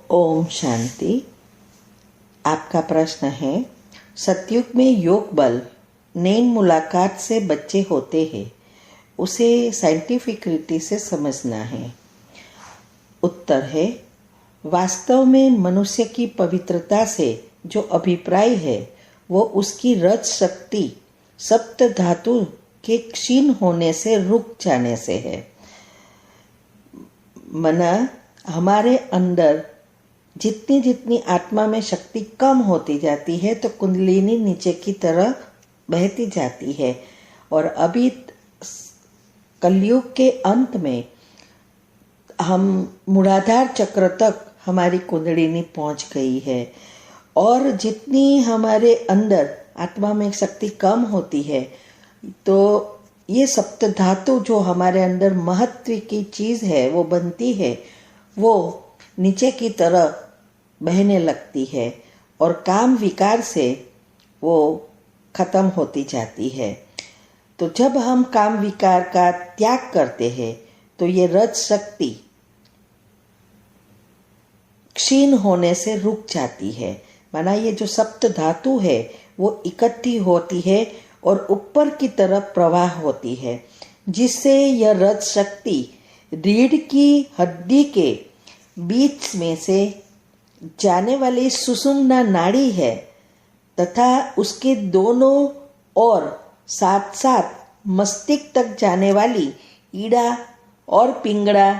ओम शांति। आपका प्रश्न है, सतयुग में योग बल नैन मुलाकात से बच्चे होते हैं, उसे साइंटिफिक रीति से समझना है। उत्तर है, वास्तव में मनुष्य की पवित्रता से जो अभिप्राय है वो उसकी रज शक्ति सप्त धातु के क्षीण होने से रुक जाने से है। मना हमारे अंदर जितनी जितनी आत्मा में शक्ति कम होती जाती है तो कुंडलिनी नीचे की तरह बहती जाती है। और अभी कलयुग के अंत में हम मूलाधार चक्र तक हमारी कुंडलिनी पहुंच गई है। और जितनी हमारे अंदर आत्मा में शक्ति कम होती है तो ये सप्त धातु जो हमारे अंदर महत्व की चीज़ है वो बनती है, वो नीचे की तरह बहने लगती है और काम विकार से वो खत्म होती जाती है। तो जब हम काम विकार का त्याग करते हैं तो ये रज शक्ति क्षीण होने से रुक जाती है। माना ये जो सप्त धातु है वो इकट्ठी होती है और ऊपर की तरफ प्रवाह होती है, जिससे यह रज शक्ति रीढ़ की हड्डी के बीच में से जाने वाली सुषुम्ना नाड़ी है तथा उसके दोनों ओर साथ साथ मस्तिष्क तक जाने वाली ईड़ा और पिंगड़ा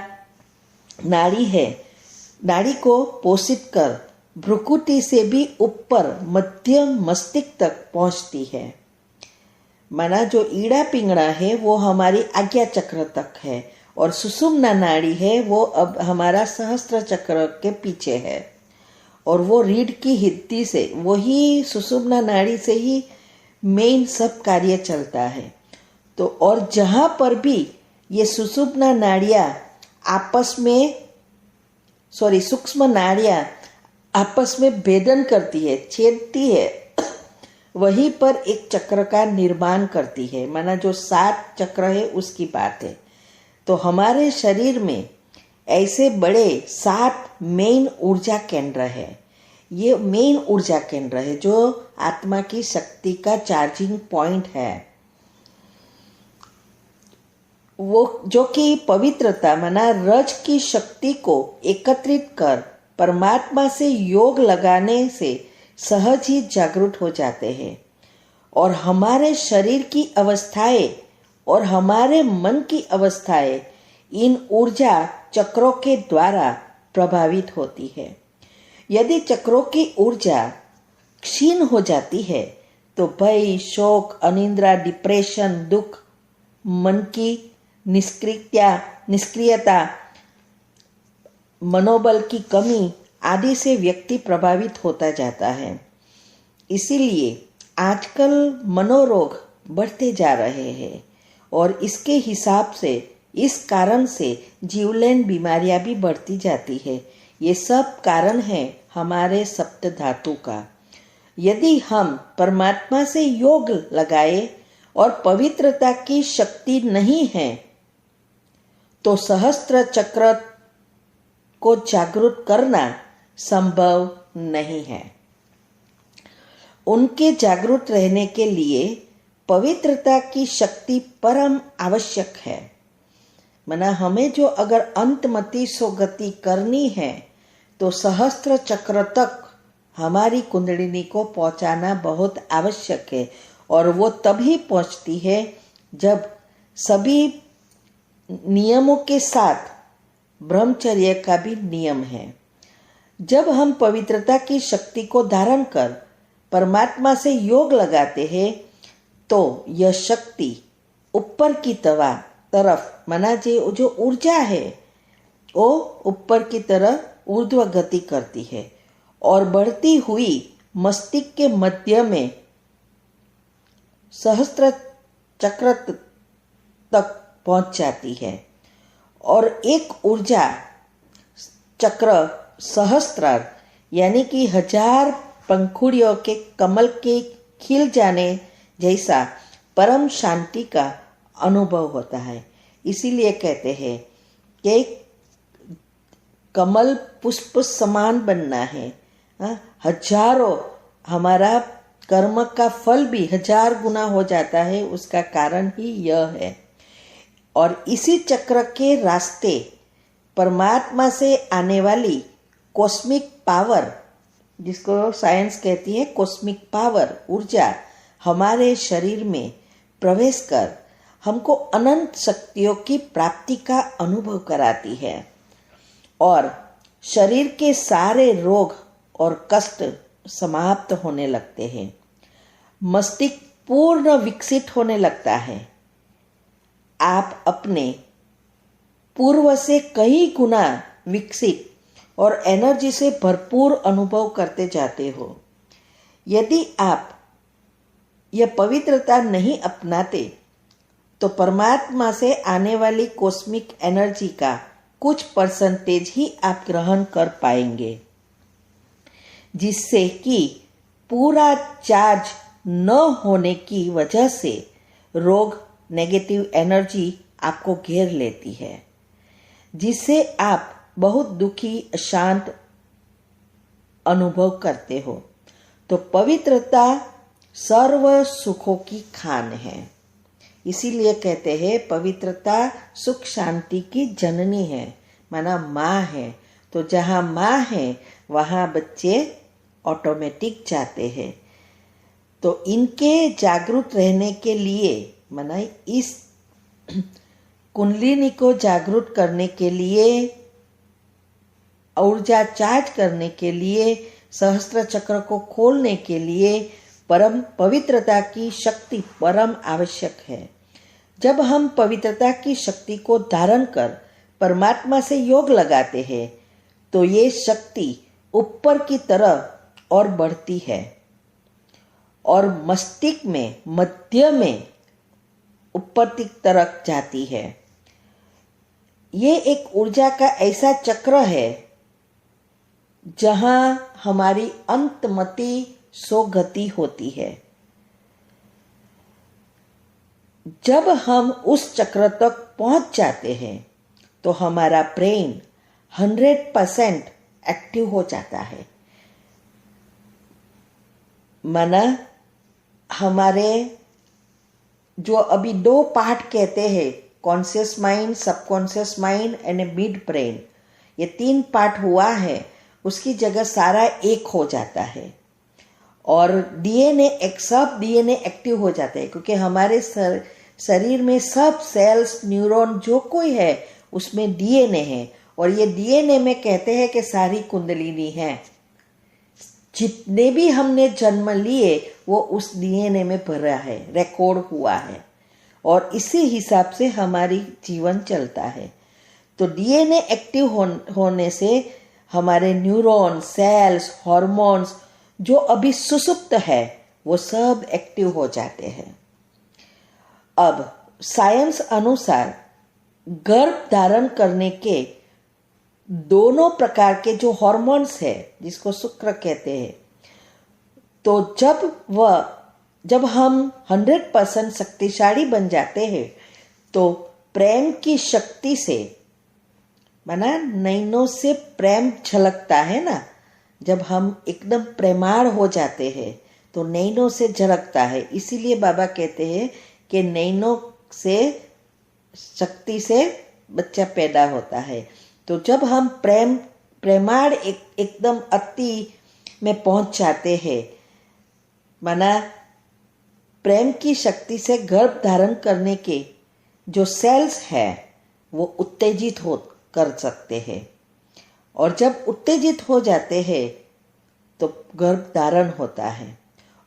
नाड़ी है। नाड़ी को पोषित कर भ्रुकुटी से भी ऊपर मध्य मस्तिष्क तक पहुंचती है। माना जो ईड़ा पिंगड़ा है वो हमारी आज्ञा चक्र तक है और सुषुम्ना नाड़ी है वो अब हमारा सहस्त्र चक्र के पीछे है। और वो रीढ़ की हड्डी से, वही सुषुम्ना नाड़ी से ही मेन सब कार्य चलता है। तो और जहाँ पर भी ये सुषुम्ना नाड़ियाँ आपस में सूक्ष्म नाड़ियाँ आपस में भेदन करती है, छेदती है, वहीं पर एक चक्र का निर्माण करती है। माना जो 7 चक्र है उसकी बात है। तो हमारे शरीर में ऐसे बड़े 7 मेन ऊर्जा केंद्र है। ये मेन ऊर्जा केंद्र है जो आत्मा की शक्ति का चार्जिंग पॉइंट है। वो जो कि पवित्रता माना रज की शक्ति को एकत्रित कर परमात्मा से योग लगाने से सहज ही जागरूक हो जाते हैं और हमारे शरीर की अवस्थाएं और हमारे मन की अवस्थाएं इन ऊर्जा चक्रों के द्वारा प्रभावित होती है। यदि चक्रों की ऊर्जा क्षीण हो जाती है तो भय, शोक, अनिद्रा, डिप्रेशन, दुख, मन की निष्क्रियता, मनोबल की कमी आदि से व्यक्ति प्रभावित होता जाता है। इसीलिए आजकल मनोरोग बढ़ते जा रहे हैं और इसके हिसाब से इस कारण से जीवलेन बीमारियां भी बढ़ती जाती है। ये सब कारण है हमारे सप्त धातु का। यदि हम परमात्मा से योग लगाए और पवित्रता की शक्ति नहीं है तो सहस्त्र चक्र को जागरूक करना संभव नहीं है। उनके जागरूक रहने के लिए पवित्रता की शक्ति परम आवश्यक है। मना हमें जो अगर अंतमति गति करनी है तो सहस्त्र चक्र तक हमारी कुंडलिनी को पहुंचाना बहुत आवश्यक है। और वो तभी पहुंचती है जब सभी नियमों के साथ ब्रह्मचर्य का भी नियम है। जब हम पवित्रता की शक्ति को धारण कर परमात्मा से योग लगाते हैं तो यह शक्ति ऊपर की तरफ माना जो ऊर्जा है वो ऊपर की तरफ ऊर्ध्व गति करती है और बढ़ती हुई मस्तिष्क के मध्य में सहस्त्र चक्र तक पहुंच जाती है। और एक ऊर्जा चक्र सहस्त्रार यानी कि 1000 पंखुड़ियों के कमल के खिल जाने जैसा परम शांति का अनुभव होता है। इसीलिए कहते हैं कि कमल पुष्प समान बनना है। हजारों हमारा कर्म का फल भी 1000 गुना हो जाता है, उसका कारण ही यह है। और इसी चक्र के रास्ते परमात्मा से आने वाली कॉस्मिक पावर, जिसको साइंस कहती है कॉस्मिक पावर, ऊर्जा, हमारे शरीर में प्रवेश कर हमको अनंत शक्तियों की प्राप्ति का अनुभव कराती है और शरीर के सारे रोग और कष्ट समाप्त होने लगते हैं। मस्तिष्क पूर्ण विकसित होने लगता है। आप अपने पूर्व से कई गुना विकसित और एनर्जी से भरपूर अनुभव करते जाते हो। यदि आप यह पवित्रता नहीं अपनाते तो परमात्मा से आने वाली कॉस्मिक एनर्जी का कुछ परसेंटेज ही आप ग्रहण कर पाएंगे, जिससे कि पूरा चार्ज न होने की वजह से रोग, नेगेटिव एनर्जी आपको घेर लेती है, जिससे आप बहुत दुखी, अशांत अनुभव करते हो। तो पवित्रता सर्व सुखों की खान है। इसीलिए कहते हैं पवित्रता सुख शांति की जननी है, माना माँ है। तो जहाँ माँ है वहाँ बच्चे ऑटोमेटिक जाते हैं। तो इनके जागरूक रहने के लिए, माना इस कुंडलिनी को जागरूक करने के लिए, ऊर्जा चार्ज करने के लिए, सहस्त्र चक्र को खोलने के लिए परम पवित्रता की शक्ति परम आवश्यक है। जब हम पवित्रता की शक्ति को धारण कर परमात्मा से योग लगाते हैं तो ये शक्ति ऊपर की तरफ और बढ़ती है और मस्तिष्क में मध्य में ऊपर की तरफ जाती है। ये एक ऊर्जा का ऐसा चक्र है जहां हमारी अंतमति सोगति होती है। जब हम उस चक्र तक पहुंच जाते हैं तो हमारा ब्रेन 100% एक्टिव हो जाता है। माना हमारे जो अभी 2 पार्ट कहते हैं, conscious mind, subconscious mind and mid brain, ये 3 पार्ट हुआ है, उसकी जगह सारा एक हो जाता है और सब डीएनए एक्टिव हो जाता है, क्योंकि हमारे शरीर में सब सेल्स, न्यूरॉन जो कोई है उसमें डीएनए है और ये डीएनए में कहते हैं कि सारी कुंडलिनी है। जितने भी हमने जन्म लिए वो उस डीएनए में भरा है, रिकॉर्ड हुआ है और इसी हिसाब से हमारी जीवन चलता है। तो डीएनए एक्टिव होने से हमारे न्यूरॉन, सेल्स, हार्मोन्स जो अभी सुसुप्त है वो सब एक्टिव हो जाते हैं। अब साइंस अनुसार गर्भ धारण करने के दोनों प्रकार के जो हार्मोन्स है, जिसको शुक्र कहते हैं, तो जब हम 100% शक्तिशाली बन जाते हैं तो प्रेम की शक्ति से, माना नैनों से प्रेम झलकता है ना, जब हम एकदम प्रेमाळ हो जाते हैं तो नैनों से झलकता है। इसीलिए बाबा कहते हैं कि नैनों से शक्ति से बच्चा पैदा होता है। तो जब हम प्रेमाळ एकदम अति में पहुंच जाते हैं, माना प्रेम की शक्ति से गर्भ धारण करने के जो सेल्स है वो उत्तेजित कर सकते हैं और जब उत्तेजित हो जाते हैं तो गर्भ धारण होता है।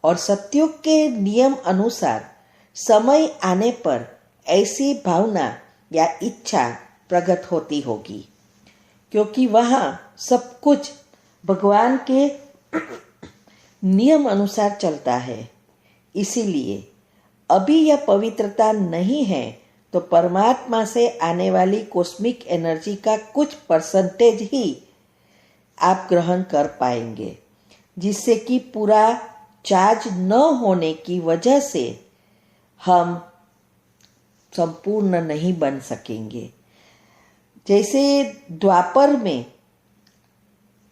और सत्युग के नियम अनुसार समय आने पर ऐसी भावना या इच्छा प्रकट होती होगी, क्योंकि वहाँ सब कुछ भगवान के नियम अनुसार चलता है। इसीलिए अभी यह पवित्रता नहीं है तो परमात्मा से आने वाली कॉस्मिक एनर्जी का कुछ परसेंटेज ही आप ग्रहण कर पाएंगे, जिससे कि पूरा चार्ज न होने की वजह से हम संपूर्ण नहीं बन सकेंगे। जैसे द्वापर में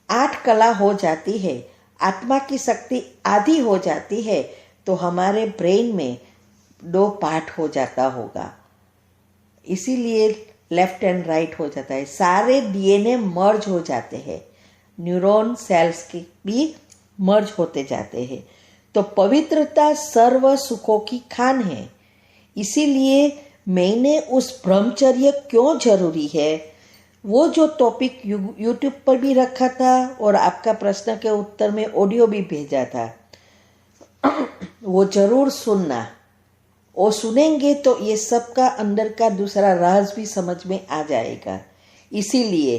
8 कला हो जाती है, आत्मा की शक्ति आधी हो जाती है, तो हमारे ब्रेन में 2 पार्ट हो जाता होगा। इसीलिए लेफ्ट एंड राइट हो जाता है। सारे डीएनए मर्ज हो जाते हैं, न्यूरॉन सेल्स के भी मर्ज होते जाते हैं। तो पवित्रता सर्व सुखों की खान है। इसीलिए मैंने उस ब्रह्मचर्य क्यों जरूरी है, वो जो टॉपिक यूट्यूब पर भी रखा था और आपका प्रश्न के उत्तर में ऑडियो भी भेजा था, वो जरूर सुनना। वो सुनेंगे तो ये सबका अंदर का दूसरा राज भी समझ में आ जाएगा। इसीलिए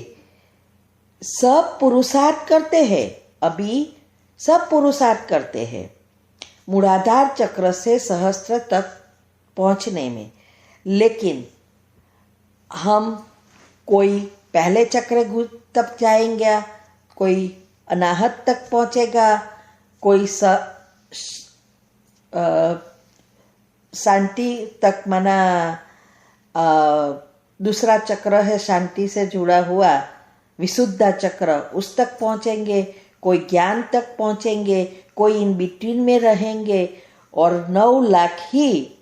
सब पुरुषार्थ करते हैं, अभी सब पुरुषार्थ करते हैं मूलाधार चक्र से सहस्त्र तक पहुंचने में, लेकिन हम कोई पहले चक्र तक जाएंगे, कोई अनाहत तक पहुंचेगा, कोई शांति तक, माना दूसरा चक्र है शांति से जुड़ा हुआ विशुद्ध चक्र, उस तक पहुंचेंगे, कोई ज्ञान तक पहुंचेंगे, कोई इन बिटवीन में रहेंगे और 9 लाख ही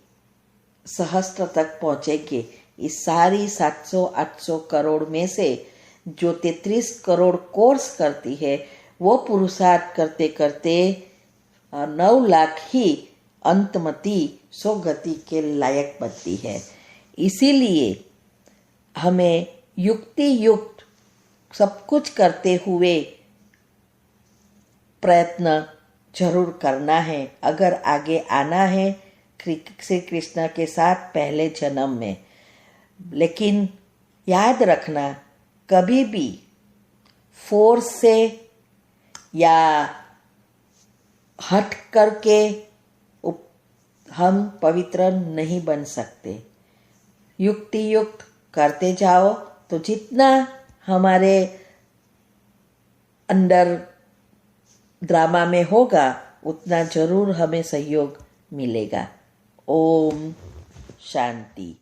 सहस्त्र तक पहुंचेंगे। इस सारी 700-800 करोड़ में से जो 33 करोड़ कोर्स करती है, वो पुरुषार्थ करते करते 9 लाख ही अंतमति स्वगति के लायक बनती है। इसीलिए हमें युक्ति युक्त सब कुछ करते हुए प्रयत्न जरूर करना है, अगर आगे आना है श्री कृष्ण के साथ पहले जन्म में। लेकिन याद रखना, कभी भी फोर्स से या हट करके हम पवित्र नहीं बन सकते। युक्ति युक्त करते जाओ तो जितना हमारे अंदर ड्रामा में होगा, उतना जरूर हमें सहयोग मिलेगा। ओम शांति।